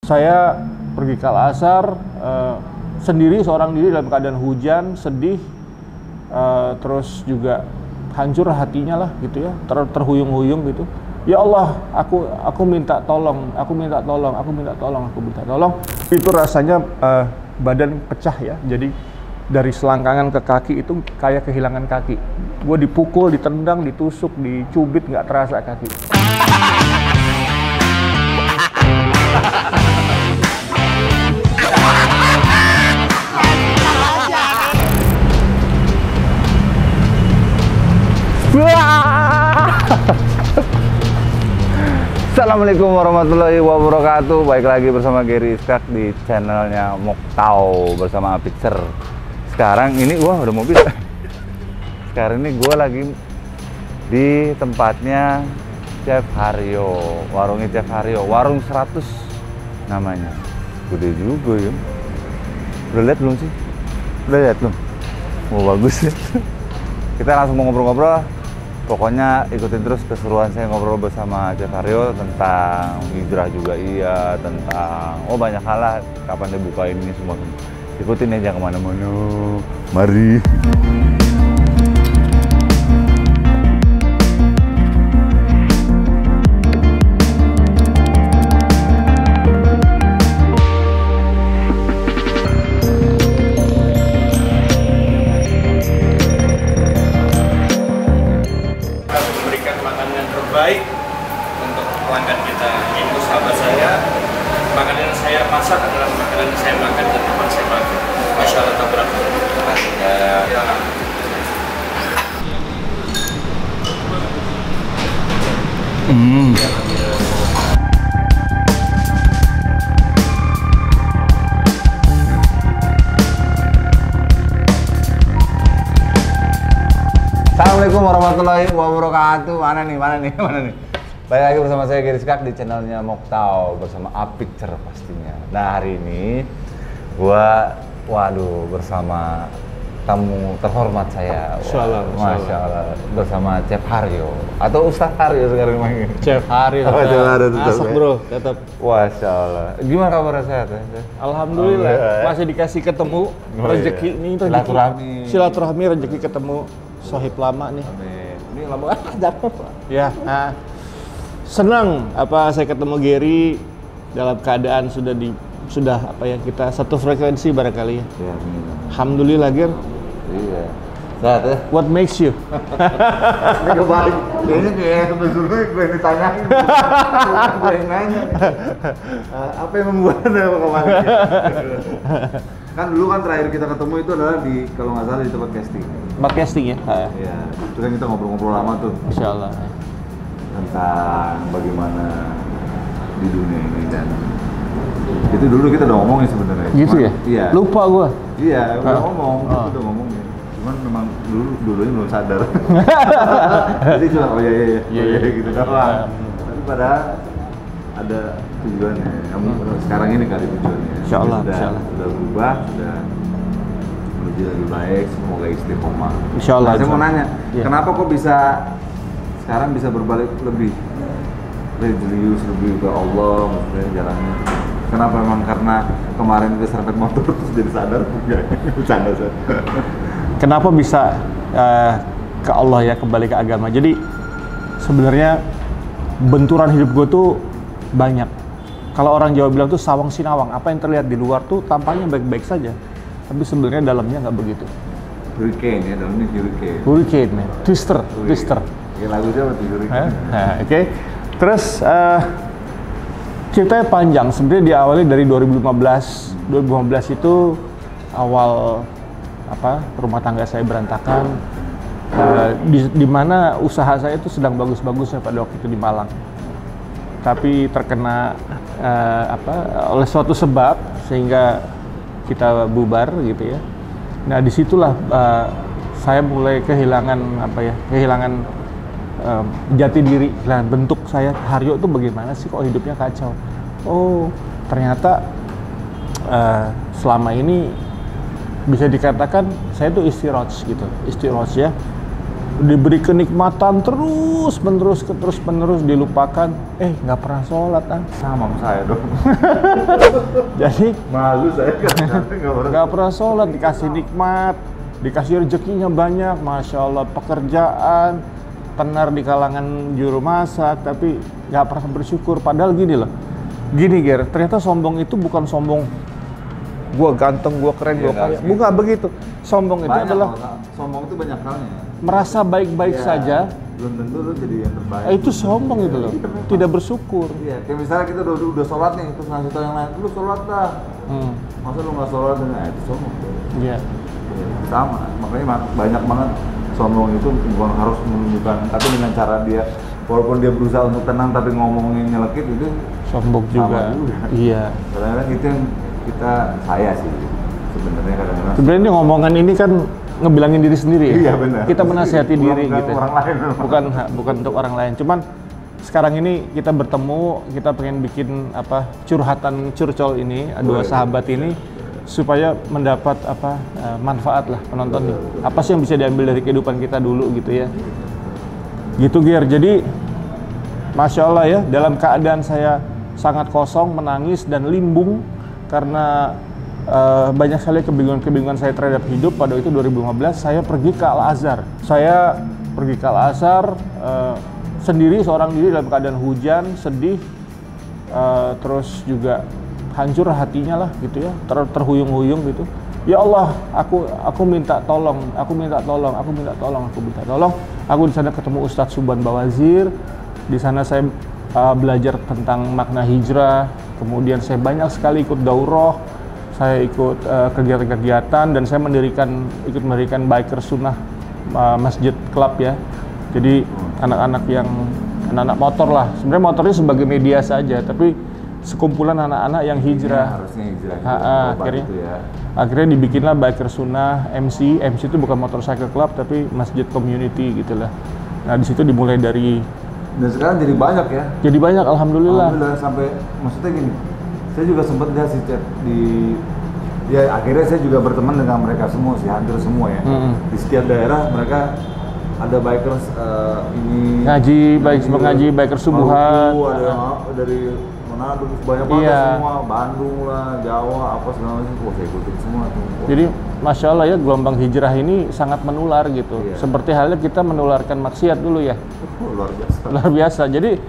Saya pergi ke Al-Azhar sendiri, seorang diri dalam keadaan hujan, sedih, terus juga hancur hatinya lah gitu ya, terhuyung-huyung gitu. Ya Allah, aku minta tolong, aku minta tolong, aku minta tolong, aku minta tolong. Itu rasanya badan pecah ya. Jadi dari selangkangan ke kaki itu kayak kehilangan kaki. Gue dipukul, ditendang, ditusuk, dicubit, nggak terasa kaki. Assalamualaikum warahmatullahi wabarakatuh. Baik lagi bersama Gary Iskak di channelnya Moktau bersama Apitzer. Sekarang ini wah udah mobil. Sekarang ini gue lagi di tempatnya Chef Haryo, warungnya Chef Haryo, warung 100 namanya. Gede juga ya. Udah lihat belum sih? Udah lihat belum? Oh bagus ya. Kita langsung mau ngobrol-ngobrol. Pokoknya ikutin terus keseruan saya ngobrol bersama Chef Haryo tentang hijrah juga iya, tentang banyak hal lah, kapan dibukain ini semua. Ikutin aja kemana-mana. Mari. Baik untuk pelanggan kita. Itu sahabat saya, makanan yang saya masak adalah makanan yang saya makan dan teman saya makan. Masya Allah tabrak. Assalamualaikum warahmatullahi wabarakatuh. Mana nih? Balik lagi bersama saya Gary Iskak di channelnya Moktau bersama Apitzer pastinya. Nah hari ini gua bersama tamu terhormat saya. Masya Allah bersama Chef Haryo atau Ustaz Haryo sekarang namanya. Chef Haryo. Asap bro, tetap. Masya Allah. Gimana kabar sehat? Alhamdulillah. Masih dikasih ketemu rezeki ini, silaturahmi, rezeki ketemu. Sohib lama nih. Amin. Ini lama dapat Pak. Ya, senang saya ketemu Gary dalam keadaan sudah kita satu frekuensi barangkali ya. Ya, alhamdulillah Ger. Iya. Sehat ya? What makes you? Ini kebalik. Kayaknya kayak sebelumnya gue yang ditanyain. Gue yang nanya. Apa yang membuat kemarin? Kan dulu kan terakhir kita ketemu itu adalah kalau nggak salah di tempat casting. Tempat casting ya? Iya. Itu kan kita ngobrol-ngobrol lama tuh. Insya Allah. Tentang bagaimana di dunia ini dan itu dulu kita udah ngomongin sebenarnya. Gitu ya? Iya. Lupa gua. Iya, udah ngomong. Kita udah ngomongin. Cuman memang dulunya belum sadar. Jadi cuma iya gitu doang. Tapi padahal ada tujuannya. Sekarang ini kali tujuannya. Insya Allah. Sudah berubah, sudah menuju lebih baik. Semoga istiqomah. Insya Allah. Saya mau nanya, kenapa kok sekarang bisa berbalik lebih religius, lebih ke Allah, maksudnya jalannya? Kenapa memang karena kemarin kita serempet motor terus jadi sadar? Enggak, bercanda saya. Kenapa bisa ke Allah ya, kembali ke agama? Jadi sebenarnya benturan hidup gue tuh banyak. Kalau orang Jawa bilang tuh sawang sinawang, apa yang terlihat di luar tuh tampaknya baik-baik saja, tapi sebenarnya dalamnya nggak begitu. Hurricane ya, dalamnya hurricane. Hurricane, man. Twister. Ya lagu siapa tuh hurricane? Oke. Terus ceritanya panjang. Sebenarnya diawali dari 2015. 2015 itu awal rumah tangga saya berantakan. Di mana usaha saya itu sedang bagus-bagusnya pada waktu itu di Malang. Tapi terkena oleh suatu sebab sehingga kita bubar gitu ya. Nah disitulah saya mulai kehilangan jati diri, bentuk saya. Haryo itu bagaimana sih kok hidupnya kacau? Oh ternyata selama ini bisa dikatakan saya tuh istiroj ya. diberi kenikmatan terus menerus dilupakan, nggak pernah sholat kan? Sama saya dong. Jadi Malu saya kan nggak pernah sholat, dikasih nikmat, dikasih rezekinya banyak, masya Allah, pekerjaan, tenar di kalangan juru masak, tapi nggak pernah bersyukur. Padahal gini loh, gini Ger, ternyata sombong itu bukan sombong gua ganteng, gua keren, gua kaya, bukan begitu. Sombong itu adalah sombong itu banyak halnya. merasa baik-baik saja. Belum tentu lu jadi yang terbaik. Itu sombong itu loh, tidak bersyukur. Iya, kayak misalnya kita udah sholat nih, terus ngasih tau yang lain, lu sholat dah. Masa lu nggak sholat dengan itu sombong? Iya. Sama, makanya banyak banget sombong itu bukan harus menunjukkan, tapi dengan cara dia, walaupun dia berusaha untuk tenang tapi ngomongin nyelekit itu sombong juga. Iya. Kadang-kadang itu yang saya sih sebenarnya kadang-kadang. Sebenarnya ini ngomongan ini kan ngebilangin diri sendiri ya. Iya benar. Kita menasihati diri gitu. Orang lain. Bukan untuk orang lain. Cuman sekarang ini kita bertemu, kita pengen bikin curhatan curcol ini, dua sahabat ini supaya mendapat manfaat lah penonton nih. Apa sih yang bisa diambil dari kehidupan kita dulu gitu ya. Gitu Ger. Jadi Masya Allah ya, dalam keadaan saya sangat kosong, menangis dan limbung karena banyak sekali kebingungan saya terhadap hidup. Pada itu 2015 saya pergi ke Al-Azhar. Saya pergi ke Al-Azhar sendiri, seorang diri dalam keadaan hujan, sedih, terus juga hancur hatinya lah gitu ya, terhuyung-huyung gitu. Ya Allah, aku minta tolong. Aku di sana ketemu Ustadz Subhan Bawazir. Di sana saya belajar tentang makna hijrah. Kemudian saya banyak sekali ikut daurah, saya ikut kegiatan-kegiatan, dan saya ikut mendirikan biker sunnah masjid club ya. Jadi anak-anak motor lah. Sebenarnya motornya sebagai media saja, tapi sekumpulan anak-anak yang hijrah. Harusnya hijrah. Akhirnya dibikinlah biker sunnah MC itu bukan motorcycle club tapi masjid community gitulah. Nah di situ dimulai dari. Dan sekarang jadi banyak ya? Jadi banyak, alhamdulillah. Sampai, maksudnya gini, saya juga sempat lihat sih chat ya akhirnya saya juga berteman dengan mereka semua sih, hampir semua ya. Di setiap daerah mereka ada bikers ngaji biker subuhan. Ada yang dari Manado, banyak banget semua, Bandung lah, Jawa, apa segala macam. Saya ikutin semua tuh. Jadi Masya Allah ya, gelombang hijrah ini sangat menular gitu. Seperti halnya kita menularkan maksiat dulu ya. Luar biasa. Jadi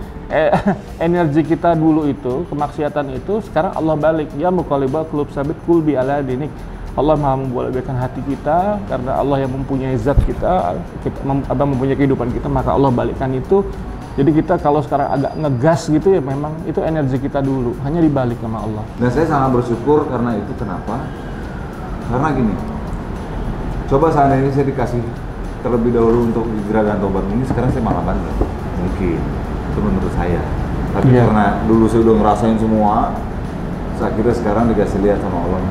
energi kita dulu itu, kemaksiatan itu, sekarang Allah balik. Ya muqallibal qulub sabit qulbi ala dinik. Allah maha membolak-balikkan hati kita, karena Allah yang mempunyai zat kita mempunyai kehidupan kita, maka Allah balikkan itu. Jadi kita kalau sekarang agak ngegas gitu ya, memang itu energi kita dulu, hanya dibalik sama Allah. Dan saya sangat bersyukur karena itu. Kenapa? Karena gini, coba seandainya saya dikasih terlebih dahulu untuk hijrah dan tobat ini, sekarang saya malah bandel. Mungkin, itu menurut saya. Tapi karena dulu saya udah ngerasain semua, saya kira sekarang dikasih lihat sama Allah,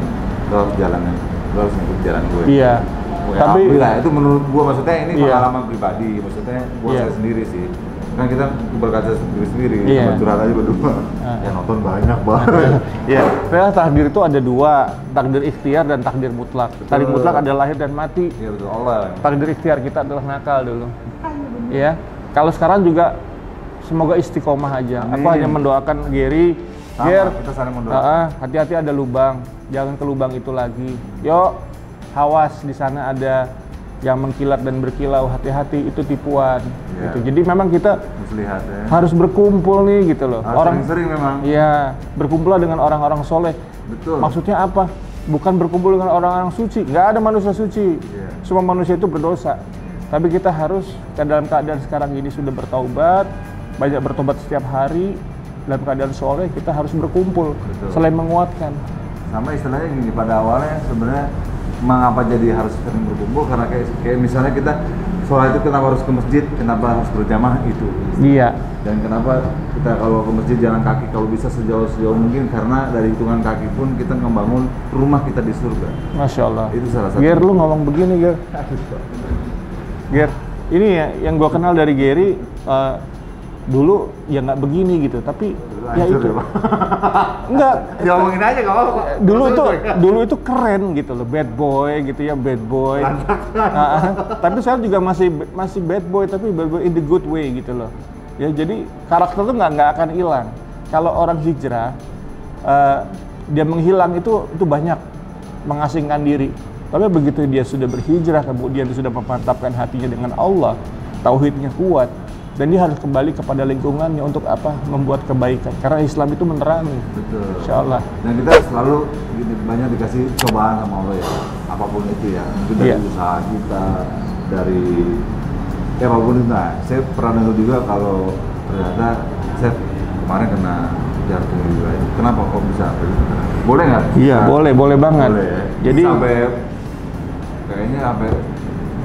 lo harus jalannya, lo harus ngikut jalan gue. Iya. Tapi itu menurut gue, maksudnya ini pengalaman pribadi, maksudnya buat saya sendiri sih. Kan kita berkaca sendiri, sama curhat aja berdua. Ya nonton banyak banget. Karena takdir itu ada dua, takdir ikhtiar dan takdir mutlak. Takdir mutlak adalah lahir dan mati. Iya betul, Allah. Takdir ikhtiar kita adalah nakal dulu. Iya. Kalau sekarang juga semoga istiqomah aja. Amin. Aku hanya mendoakan Gary, kita saling mendoakan. Hati-hati ada lubang, jangan ke lubang itu lagi. Yuk, awas di sana ada yang mengkilat dan berkilau, hati-hati itu tipuan. Gitu. Jadi memang kita harus berkumpul nih gitu loh. Sering memang. Iya, berkumpul dengan orang-orang soleh. Betul. Maksudnya apa? Bukan berkumpul dengan orang-orang suci. Nggak ada manusia suci. Semua manusia itu berdosa. Tapi kita harus dalam keadaan sekarang ini sudah bertaubat, banyak bertobat setiap hari, dalam keadaan soleh kita harus berkumpul. Betul. Selain menguatkan. Sama istilahnya gini, pada awalnya sebenarnya mengapa jadi harus sering berkumpul, karena kayak misalnya kita sholat itu kenapa harus ke masjid, kenapa harus berjamaah itu. Iya. Dan kenapa kita kalau ke masjid jalan kaki kalau bisa sejauh mungkin, karena dari hitungan kaki pun kita membangun rumah kita di surga. Masya Allah. Itu salah satu. Ger, lu ngomong begini Ger. Ger, ini ya yang gua kenal dari Gary, dulu ya nggak begini gitu, tapi ya Hancur itu ya, Pak? enggak. Diomongin aja nggak apa-apa. Dulu itu keren gitu loh, bad boy gitu ya, bad boy. Tapi saya juga masih bad boy, tapi bad boy in the good way gitu loh. Ya jadi karakter tuh nggak akan hilang. Kalau orang hijrah, dia menghilang itu banyak, mengasingkan diri. Tapi begitu dia sudah berhijrah, kemudian dia sudah memantapkan hatinya dengan Allah, tauhidnya kuat, dan dia harus kembali kepada lingkungannya untuk apa? Membuat kebaikan. Karena Islam itu menerangi. Betul. Insya Allah. Dan kita selalu banyak dikasih cobaan sama Allah ya, apapun itu ya. Mungkin dari usaha kita, dari apapun itu. Nah, saya pernah dengar juga kalau ternyata saya kemarin kena jantung juga. Kenapa kok bisa? Boleh nggak? Iya, boleh banget. Boleh ya. Jadi sampai kayaknya sampai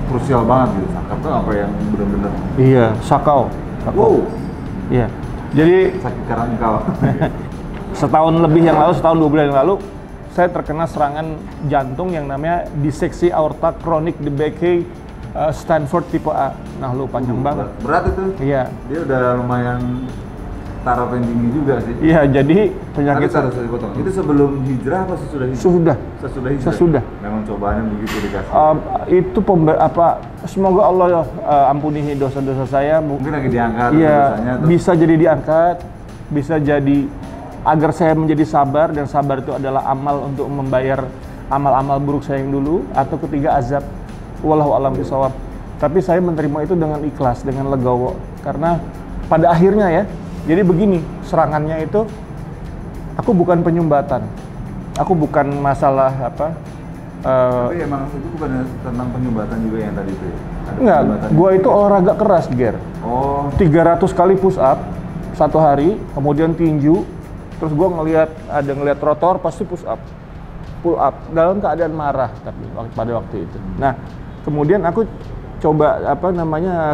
krusial banget gitu. Sakit tuh apa yang benar-benar. Iya, sakau. Wow. Iya. Jadi Sakit karena engkau. setahun lebih yang lalu, setahun 2 bulan yang lalu, saya terkena serangan jantung yang namanya diseksi aorta kronik DBK Stanford tipe A. Nah, lu panjang banget. Berat itu? Iya. Dia udah lumayan taraf yang tinggi juga sih. Iya, jadi penyakit Harus dipotong. Itu sebelum hijrah apa sesudah hijrah? Sesudah hijrah. Sesudah. Memang cobaannya begitu dikasih. Itu semoga Allah ampuni dosa-dosa saya. Mungkin lagi diangkat Iya, dosanya. bisa jadi diangkat, bisa jadi agar saya menjadi sabar, dan sabar itu adalah amal untuk membayar amal-amal buruk saya yang dulu, atau ketiga azab. Wallahu a'lam bishawab. Tapi saya menerima itu dengan ikhlas, dengan legowo, karena pada akhirnya ya, jadi begini, serangannya itu aku bukan penyumbatan, aku bukan masalah apa. Tapi emang itu bukan tentang penyumbatan juga yang tadi itu ya? Enggak, gua itu olahraga keras, Ger. Oh. 300 kali push up satu hari, kemudian tinju, terus gua ngelihat rotor pasti push up, pull up dalam keadaan marah, tapi pada waktu itu. Nah, kemudian aku coba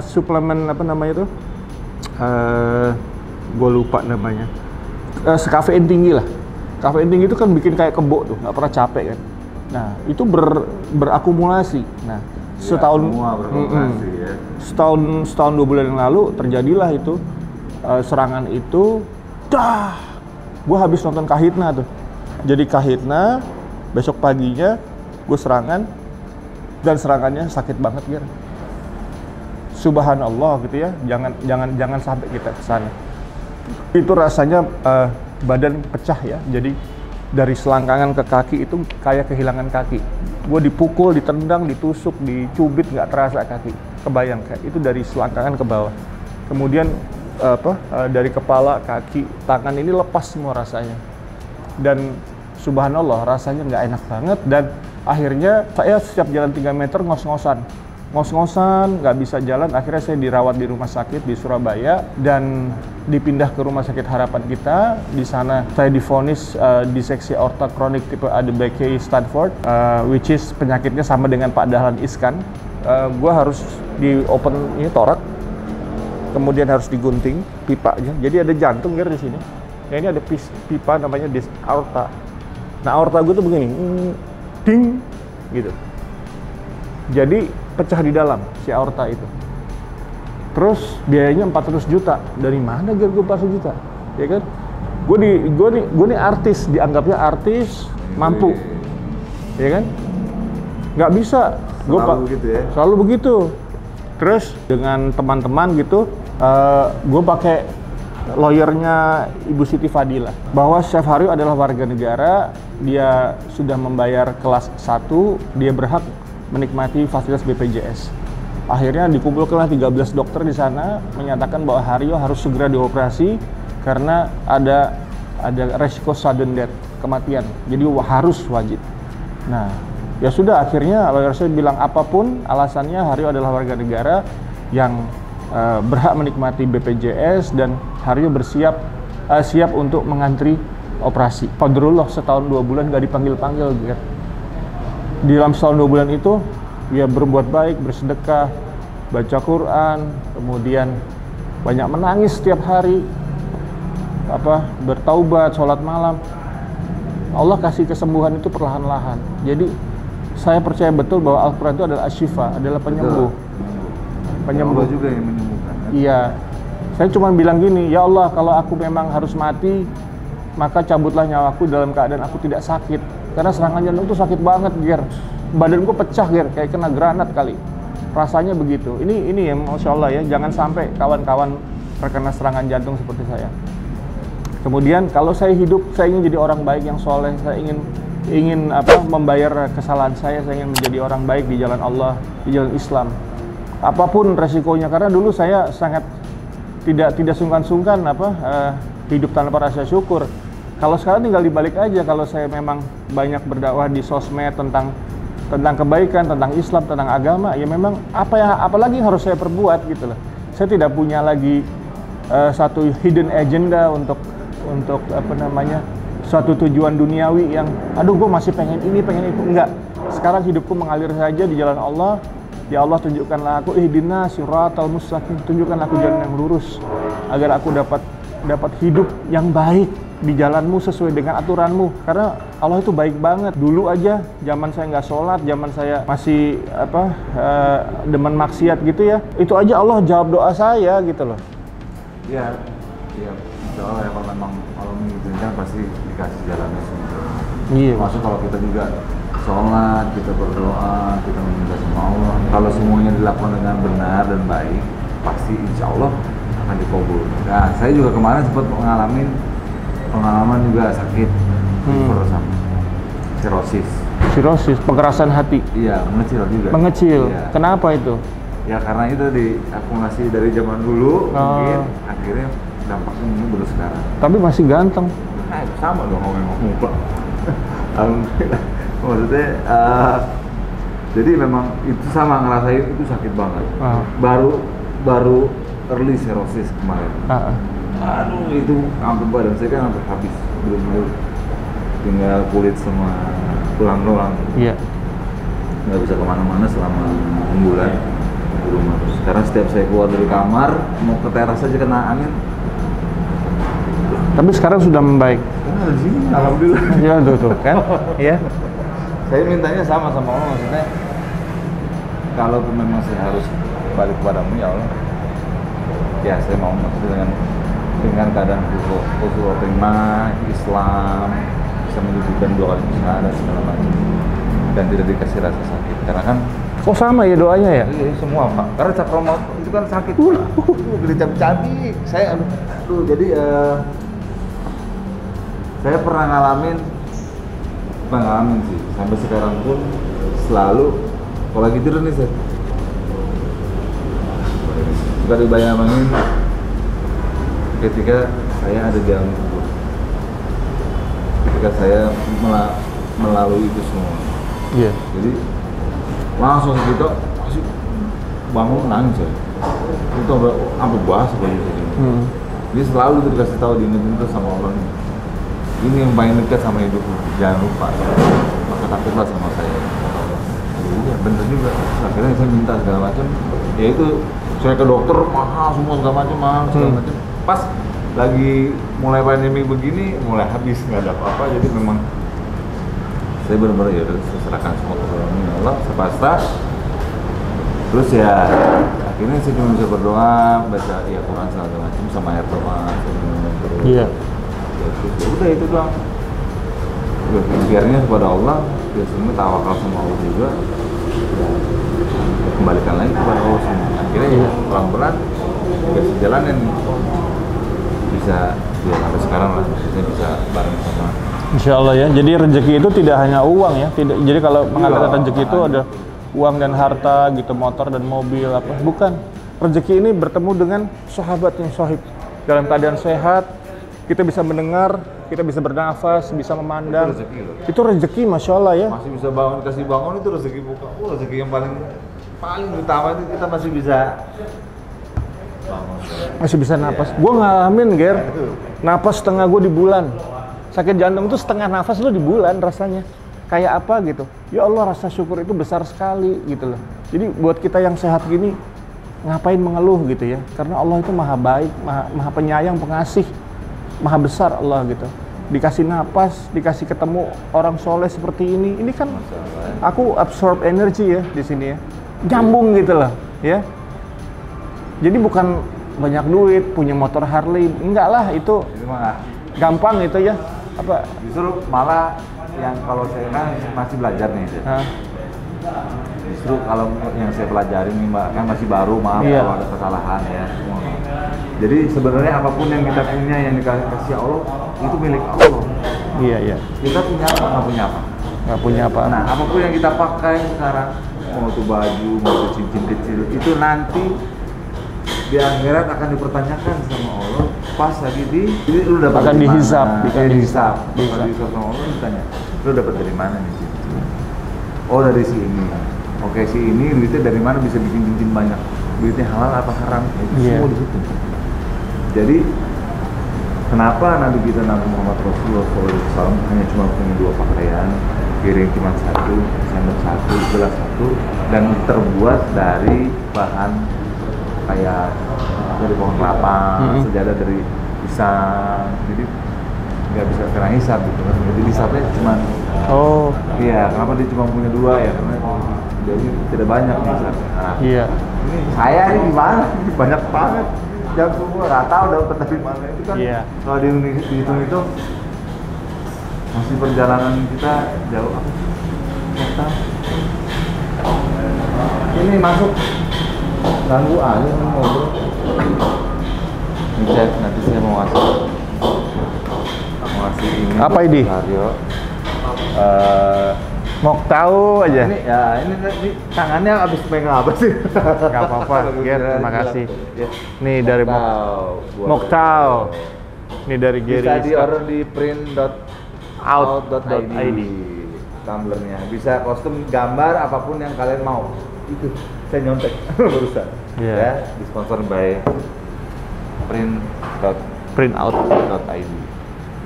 suplemen gue lupa namanya, kafein tinggi lah. Kafein tinggi itu kan bikin kayak kebo tuh, nggak pernah capek kan. Nah, itu berakumulasi. Nah, setahun ya. setahun 2 bulan yang lalu terjadilah itu serangan itu. Gue habis nonton Kahitna tuh. Jadi Kahitna, besok paginya gue serangan, dan serangannya sakit banget ya. Subhanallah gitu ya, jangan sampai kita ke sana. Itu rasanya badan pecah ya. Jadi dari selangkangan ke kaki itu kayak kehilangan kaki. Gue dipukul, ditendang, ditusuk, dicubit, nggak terasa kaki. Kebayang kayak itu dari selangkangan ke bawah. Kemudian dari kepala, kaki, tangan ini lepas semua rasanya. Dan subhanallah rasanya nggak enak banget, dan akhirnya saya setiap jalan 3 meter ngos-ngosan, nggak bisa jalan. Akhirnya saya dirawat di rumah sakit di Surabaya dan dipindah ke Rumah Sakit Harapan Kita. Di sana saya divonis diseksi aorta kronik tipe ADBK Stanford, which is penyakitnya sama dengan Pak Dahlan Iskan. Gue harus di open ini torak, kemudian harus digunting pipanya. Jadi ada jantung di sini. Ya, ini ada pipa namanya aorta. Nah, aorta gue tuh begini, ding, gitu. Jadi pecah di dalam si aorta itu. Terus biayanya 400 juta. Dari mana gue 400 juta? Ya kan? Gue nih artis, dianggapnya artis, mampu. Ya kan? Nggak bisa. Selalu begitu. Terus dengan teman-teman gitu, gue pakai lawyernya Ibu Siti Fadilah, bahwa Chef Haryo adalah warga negara, dia sudah membayar kelas 1, dia berhak menikmati fasilitas BPJS. Akhirnya dikumpulkanlah 13 dokter di sana menyatakan bahwa Haryo harus segera dioperasi karena ada resiko sudden death, kematian. Jadi harus wajib. Nah, ya sudah, akhirnya lawyer saya bilang apapun alasannya, Haryo adalah warga negara yang berhak menikmati BPJS, dan Haryo siap untuk mengantri operasi. Qadarullah, setahun 2 bulan nggak dipanggil-panggil gitu. Di dalam setahun 2 bulan itu ya berbuat baik, bersedekah, baca Quran, kemudian banyak menangis setiap hari, bertaubat, sholat malam. Allah kasih kesembuhan itu perlahan-lahan. Jadi saya percaya betul bahwa Al-Quran itu adalah asyifa, adalah penyembuh. Penyembuh juga yang menyembuhkan. Iya. Saya cuma bilang gini, ya Allah, kalau aku memang harus mati, maka cabutlah nyawaku dalam keadaan aku tidak sakit. Karena serangan jantung itu sakit banget, Ger. Badanku pecah, Ger, kayak kena granat kali. Rasanya begitu. Ini ya, Masya Allah ya, jangan sampai kawan-kawan terkena serangan jantung seperti saya. Kemudian kalau saya hidup, saya ingin jadi orang baik yang soleh. Saya ingin membayar kesalahan saya ingin menjadi orang baik di jalan Allah, di jalan Islam. Apapun resikonya, karena dulu saya sangat tidak sungkan-sungkan hidup tanpa rasa syukur. Kalau sekarang tinggal dibalik aja, kalau saya memang banyak berdakwah di sosmed tentang kebaikan, tentang Islam, tentang agama, ya memang apalagi yang harus saya perbuat gitu loh. Saya tidak punya lagi satu hidden agenda untuk suatu tujuan duniawi yang gue masih pengen ini, pengen itu. Enggak. Sekarang hidupku mengalir saja di jalan Allah. Ya Allah, tunjukkanlah aku ihdinas siratal mustaqim, tunjukkanlah aku jalan yang lurus agar aku dapat hidup yang baik di jalanmu sesuai dengan aturanmu. Karena Allah itu baik banget. Dulu aja zaman saya nggak sholat, zaman saya masih demen maksiat gitu ya, itu aja Allah jawab doa saya gitu loh. Iya, insya Allah ya, kalau memang Allah mengizinkan pasti dikasih jalannya semua. Iya. Maksud kalau kita juga sholat, kita berdoa, kita meminta sama Allah, kalau semuanya dilakukan dengan benar dan baik, pasti insya Allah akan dikabul. Nah, saya juga kemarin sempat pengalaman juga sakit liver sama sirosis, pengerasan hati. Iya, mengecil juga. Mengecil. Iya. Kenapa itu? Ya karena itu diakumulasi dari zaman dulu, mungkin akhirnya dampaknya ini baru sekarang. Tapi masih ganteng. Sama dong ngomong muka. Alhamdulillah. Maksudnya, jadi memang itu sama, ngerasain itu sakit banget. Baru early cirrhosis kemarin. Aduh, itu hampir badan saya kan hampir habis, bener-bener tinggal kulit sama tulang-tulang. Iya. Nggak bisa kemana-mana selama 6 bulan di rumah. Sekarang setiap saya keluar dari kamar, mau ke teras aja kena angin. Tapi sekarang sudah membaik. Di sini, alhamdulillah. Ya tuh kan? Iya. Saya mintanya sama Allah, maksudnya kalau memang saya harus balik kepadamu ya Allah, ya saya mau maksudnya dengan keadaan khusus terima Islam, bisa menunjukkan dua kali syahadat segala macam, dan tidak dikasih rasa sakit. Karena kan sama ya doanya ya? Iya, semua Pak. Karena sakral maut itu kan sakit. Gede cabi-cabi. Saya jadi saya pernah ngalamin sih, sampai sekarang pun selalu kalau lagi tidur nih saya suka dibayangin ketika saya ada di dalam kubur, ketika saya melalui itu semua. Iya. Jadi langsung gitu pasti bangun nangis ya. Itu sampai bahas begitu. Dia selalu tuh dikasih tahu, diingetin terus sama Allah nih. Ini yang paling dekat sama hidupmu, jangan lupa. Maka takutlah sama saya. Iya bener juga. Akhirnya saya minta segala macam. Ya itu saya ke dokter mahal semua segala macam. Pas lagi mulai pandemi begini, mulai habis nggak ada apa-apa. Jadi memang saya benar-benar ya saya serahkan semua ke Allah, saya pasrah. Terus ya akhirnya saya cuma bisa berdoa, baca ya Quran segala macam sama air doa. Iya. Ya udah itu doang. Biarnya kepada Allah, biasanya tawakal sama Allah juga. Ya, kembalikan lagi kepada Allah semua. Akhirnya ya pelan-pelan dikasih jalan yang bisa ya sampai sekarang lah, maksudnya bisa bareng sama. Insya Allah ya. Jadi rezeki itu tidak hanya uang ya. Jadi kalau mengatakan rezeki itu ada uang dan harta gitu, motor dan mobil apa? Bukan. Rezeki ini bertemu dengan sahabat yang sahib dalam keadaan sehat. Kita bisa mendengar, kita bisa bernafas, bisa memandang. Itu rezeki, Masya Allah ya. Masih bisa bangun, kasih bangun itu rezeki bukan. Rezeki yang paling utama itu kita masih bisa bangun. Masih bisa napas. Gue ngalamin, Ger. Napas setengah gue di bulan. Sakit jantung itu setengah nafas lu di bulan rasanya. Kayak apa gitu. Ya Allah, rasa syukur itu besar sekali gitu loh. Jadi buat kita yang sehat gini, ngapain mengeluh gitu ya. Karena Allah itu maha baik, maha penyayang, pengasih. Maha besar Allah gitu. Dikasih napas, dikasih ketemu orang soleh seperti ini kan aku absorb energi ya di sini ya. Nyambung gitu loh ya. Jadi bukan banyak duit, punya motor Harley. Enggak lah, itu mah gampang itu ya. Apa? justru malah yang kalau saya kan masih belajar nih. Hah? Justru kalau yang saya pelajari nih Mbak, kan masih baru, maaf Iya. kalau ada kesalahan ya. Jadi sebenarnya apapun yang kita punya yang dikasih Allah itu milik Allah. Iya, iya. Kita punya apa? Nggak punya apa? Nggak punya apa. Nah, apapun yang kita pakai sekarang, mau itu baju, mau itu cincin kecil, itu nanti di akhirat akan dipertanyakan sama Allah. Pas lagi ini lu dapat Akan dari dihisab, mana? Dihisab. Dihisab. Dihisab sama Allah ditanya, lu dapat dari mana nih cincin? Oh dari si ini. Oke si ini duitnya dari mana bisa bikin cincin banyak? Duitnya halal apa haram? Itu Iya. semua dihitung. Jadi kenapa Nabi kita Nabi Muhammad Rasulullah SAW hanya cuma punya 2 pakaian, piring cuma 1, sendok 1, gelas 1, dan terbuat dari bahan kayak dari pohon kelapa, sejadah dari pisang, jadi nggak bisa kena hisab gitu kan. Jadi hisabnya cuma Oh, iya, kenapa dia cuma punya 2 ya? Karena jadi tidak banyak nih hisabnya. Nah, iya. ini saya ini gimana? Banyak banget. Yang semua nggak tahu dapat dari mana itu kan. Iya. Kalau dihitung itu masih perjalanan kita jauh apa? Kota. Ini masuk ganggu aja ngobrol. Ini chat nanti saya mau ngasih ini. Apa ini? Aryo. Mau tahu aja. Ini ya ini tangannya habis pegang apa sih? Nggak apa-apa, Ger, terima kasih. Ya. Nih dari Mokhtar. Ini dari Gary Bisa di Iskak. order di print.out.id tumblernya. Bisa kostum gambar apapun yang kalian mau. Itu saya nyontek barusan. Iya. Ya, disponsor by Print out. print.out.id.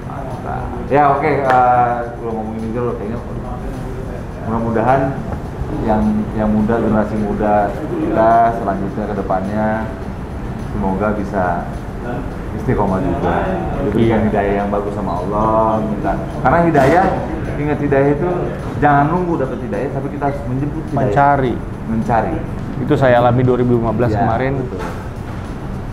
Mantap. Ya oke, kalau ngomongin itu loh kayaknya mudah-mudahan yang muda, generasi muda kita selanjutnya ke depannya semoga bisa istiqomah juga, diberikan hidayah yang bagus sama Allah. Minta. Karena ingat hidayah itu jangan nunggu dapat hidayah, tapi kita harus menjemput hidayah. Mencari. Itu saya alami 2015 Ya, kemarin. betul.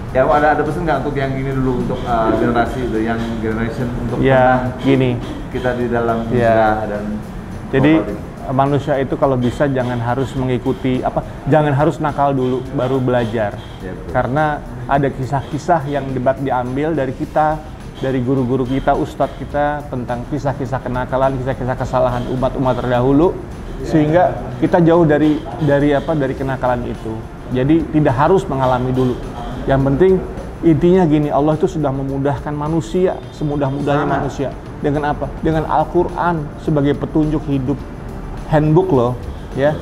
Ya ada pesan nggak untuk yang ini dulu, untuk generasi yang generation untuk Ya, gini. kita di dalam Ya. hijrah dan Jadi global ini. manusia itu kalau bisa jangan harus mengikuti jangan harus nakal dulu baru belajar. Ya, betul. Karena ada kisah-kisah yang diambil dari kita, dari guru-guru kita, ustadz kita tentang kisah-kisah kenakalan, kisah-kisah kesalahan umat-umat terdahulu, sehingga kita jauh dari kenakalan itu. Jadi tidak harus mengalami dulu. Yang penting intinya gini, Allah itu sudah memudahkan manusia semudah-mudahnya manusia. Dengan apa? Dengan Al-Quran sebagai petunjuk hidup, handbook loh, ya.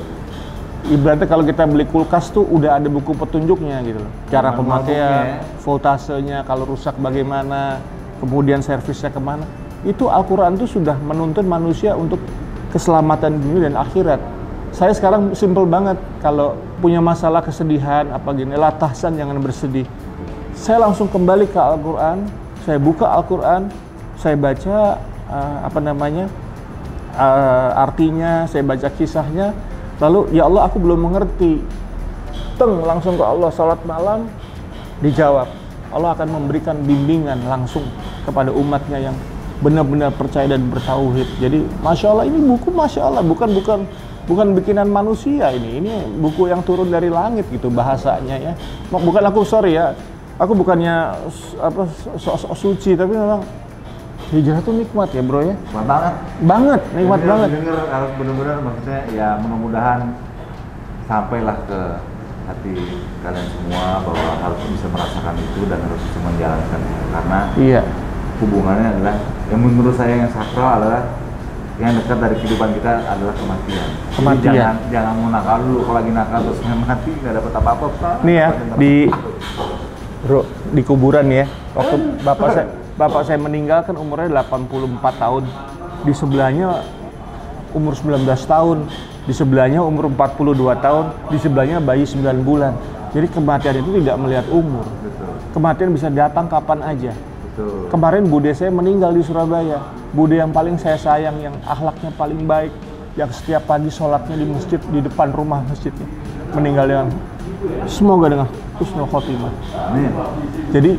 Ibaratnya kalau kita beli kulkas tuh udah ada buku petunjuknya gitu loh. Cara pemakaian, voltasenya, kalau rusak bagaimana, kemudian servisnya kemana. Itu Al-Quran tuh sudah menuntun manusia untuk keselamatan dunia dan akhirat. Saya sekarang simple banget, kalau punya masalah kesedihan, la tahzan, jangan bersedih. Saya langsung kembali ke Al-Quran, saya buka Al-Quran, saya baca artinya, saya baca kisahnya, lalu ya Allah aku belum mengerti, langsung ke Allah, salat malam, dijawab. Allah akan memberikan bimbingan langsung kepada umatnya yang benar-benar percaya dan bertauhid. Jadi Masya Allah, ini buku Masya Allah, bukan bikinan manusia ini buku yang turun dari langit gitu bahasanya ya. Bukan aku aku bukannya sok suci, tapi memang hijrah itu nikmat ya bro ya. Banget, nikmat banget. Denger harus benar-benar, maksudnya ya mudah-mudahan sampailah ke hati kalian semua bahwa harus bisa merasakan itu dan harus bisa menjalankan itu. Karena iya, hubungannya adalah yang menurut saya yang sakral adalah yang dekat dari kehidupan kita adalah kematian. Jadi jangan mau nakal dulu, kalau lagi nakal terus mati nggak dapat apa-apa. Nih ya di kuburan ya, waktu bapak saya meninggal kan umurnya 84 tahun, di sebelahnya umur 19 tahun, di sebelahnya umur 42 tahun, di sebelahnya bayi 9 bulan. Jadi kematian itu tidak melihat umur. Betul. Kematian bisa datang kapan aja. Betul. Kemarin bude saya meninggal di Surabaya. Bude yang paling saya sayang, yang akhlaknya paling baik, yang setiap pagi sholatnya di masjid, di depan rumah masjidnya. meninggal dengan semoga dengan husnul khotimah. Amin. Jadi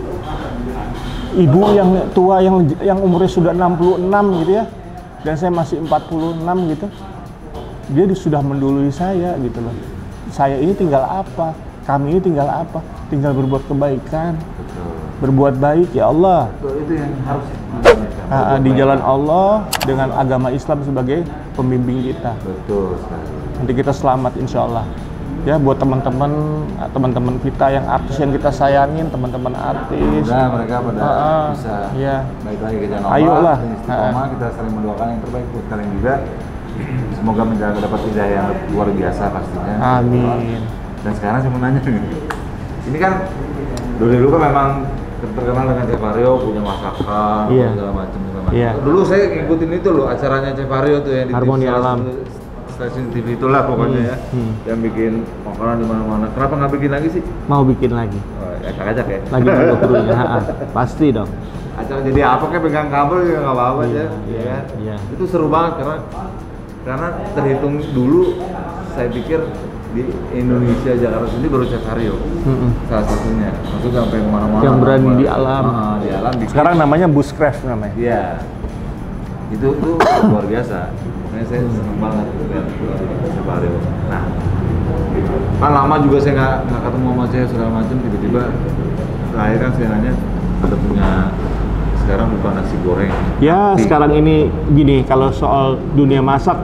ibu yang tua yang umurnya sudah 66 gitu ya, dan saya masih 46 gitu, dia sudah mendului saya gitu loh. Saya ini tinggal apa? Kami ini tinggal apa? Tinggal berbuat kebaikan, berbuat baik ya Allah. Itu yang harus Di jalan Allah dengan agama Islam sebagai pembimbing kita. Betul sekali. Nanti kita selamat insya Allah. Ya buat teman-teman kita yang artis yang kita sayangin, teman-teman artis. Semoga mereka pada bisa baik lagi ke jalan Allah. Ayolah. Istiqomah, kita saling mendoakan yang terbaik buat kalian juga. Semoga menjaga dapat hidayah yang luar biasa pastinya. Amin. Dan sekarang saya mau nanya nih. Ini kan dulu kan memang terkenal dengan Chef Aryo, punya masakan, segala macam. Dulu saya ngikutin itu loh, acaranya Chef Aryo tuh yang di Harmoni Alam. Stasiun TV itulah pokoknya yang bikin makanan di mana-mana. Kenapa nggak bikin lagi sih? Mau bikin lagi. Oh, acak-acak ya? Lagi juga krunya, pasti dong. Acara jadi apa kayak pegang kabel juga nggak apa-apa aja, ya kan? Iya. Itu seru banget karena terhitung dulu saya pikir di Indonesia Jakarta sendiri baru Chef Aryo salah satunya. Maksudnya sampai kemana-mana. Yang berani di alam. Di alam. Sekarang namanya Bushcraft namanya. Iya. Itu luar biasa. Makanya saya seneng banget lihat Chef Aryo. Nah, kan lama juga saya nggak ketemu sama saya segala macam, tiba-tiba terakhir kan saya nanya ada punya sekarang bukan nasi goreng. Ya sekarang ini gini, kalau soal dunia masak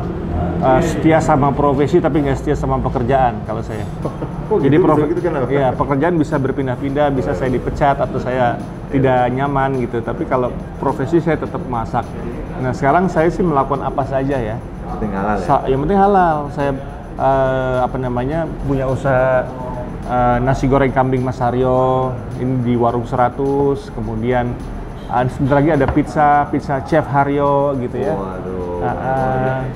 setia sama profesi tapi nggak setia sama pekerjaan kalau saya. Jadi pekerjaan bisa berpindah-pindah, bisa saya dipecat atau saya tidak nyaman gitu. Tapi kalau profesi saya tetap masak. Nah sekarang saya sih melakukan apa saja ya. Penting halal ya? Yang penting halal. Saya punya usaha nasi goreng kambing Mas Aryo ini di Warung 100. Kemudian sebentar lagi ada pizza Chef Haryo gitu ya.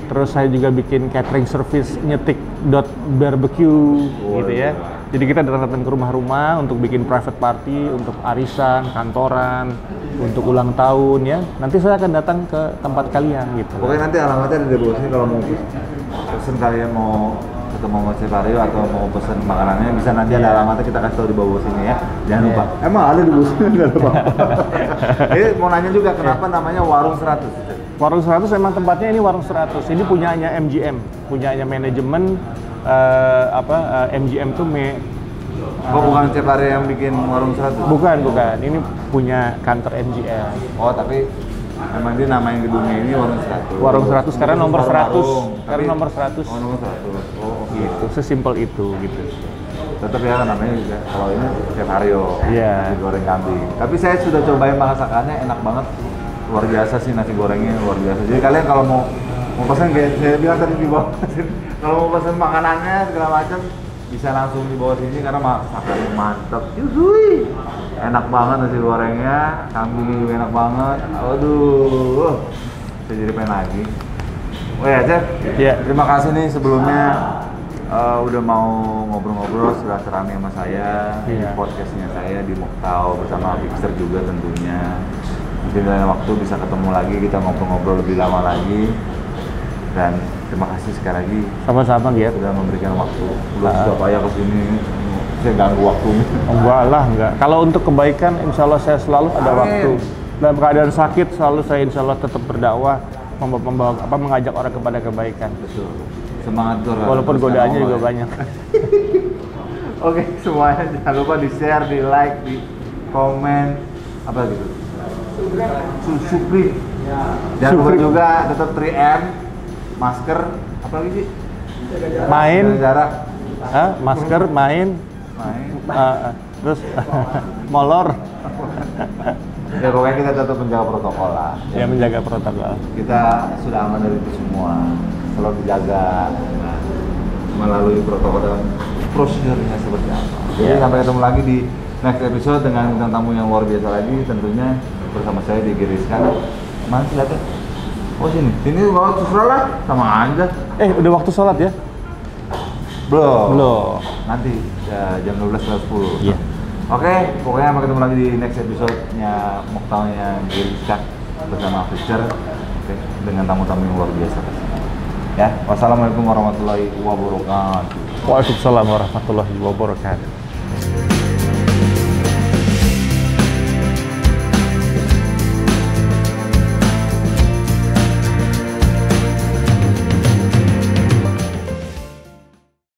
Terus saya juga bikin catering service nyetik.barbecue gitu ya. Jadi kita datang ke rumah-rumah untuk bikin private party, untuk arisan, kantoran, untuk ulang tahun ya. Nanti saya akan datang ke tempat kalian gitu. Pokoknya nanti alamatnya ada di bawah sini, kalau mau pesen kalian mau ketemu sama Chef Aryo atau mau pesen makanannya bisa nanti ada alamatnya kita kasih tahu di bawah sini ya. Jangan lupa. Emang ada di bawah sini enggak lupa. Mau nanya juga kenapa namanya Warung 100? Warung 100 memang tempatnya ini Warung 100. Ini punyanya MGM, punyanya manajemen MGM tuh bukan Chef Aryo yang bikin Warung 100? Bukan. Ini punya kantor MGM. Oh, tapi memang dia namain gedungnya ini Warung 100. Warung 100 karena nomor 100. Karena nomor 100. Oh, nomor 100. Oh, gitu. Sesimpel itu gitu. Tetap ya namanya juga. Kalau ini Chef Aryo. Iya. Nasi goreng kambing. Tapi saya sudah cobain masakannya, enak banget. Luar biasa sih nasi gorengnya, luar biasa. Jadi kalian kalau mau pesan kayak saya bilang tadi di bawah, kalau mau pesan makanannya segala macam bisa langsung di bawah sini karena masakannya mantap. Yuhui. Enak banget nasi gorengnya, kambing juga enak banget. Aduh, saya jadi pengen lagi. Oh ya, Chef. Iya. Terima kasih nih sebelumnya udah mau ngobrol-ngobrol silaturahmi sama saya di podcastnya saya di Moktau bersama Fixer juga tentunya. Mungkin dalam waktu bisa ketemu lagi, kita ngobrol-ngobrol lebih lama lagi. Dan terima kasih sekali lagi. Sama-sama Giat. Sudah memberikan waktu. Sudah payah kesini, saya ganggu waktunya. Enggak. Kalau untuk kebaikan, insya Allah saya selalu ada waktu. Dalam keadaan sakit, selalu saya insya Allah tetap berdakwah, mengajak orang kepada kebaikan. Betul. Semangat tuh. Walaupun godaannya juga banyak. Oke, semuanya jangan lupa di share, di like, di komen, apa gitu. Subscribe. Jangan lupa juga tetap 3M, masker, apa lagi sih? Main. Jarak. Masker, main. Terus molor. Ya pokoknya kita tetap menjaga protokol lah. Ya menjaga protokol. Kita sudah aman dari itu semua. Selalu dijaga melalui protokol dan prosedurnya seperti apa. Jadi sampai ketemu lagi di next episode dengan bintang tamu yang luar biasa lagi tentunya bersama saya di Giriskan. Mana sih lihatnya? Oh sini waktu sholat sama aja. Udah waktu sholat ya? Belum. Nanti jam 12.10. Iya. Oke, pokoknya sampai ketemu lagi di next episode-nya Moktaunya Giriskan bersama Fixer. Oke, dengan tamu-tamu yang luar biasa. Ya, wassalamualaikum warahmatullahi wabarakatuh. Waalaikumsalam warahmatullahi wabarakatuh.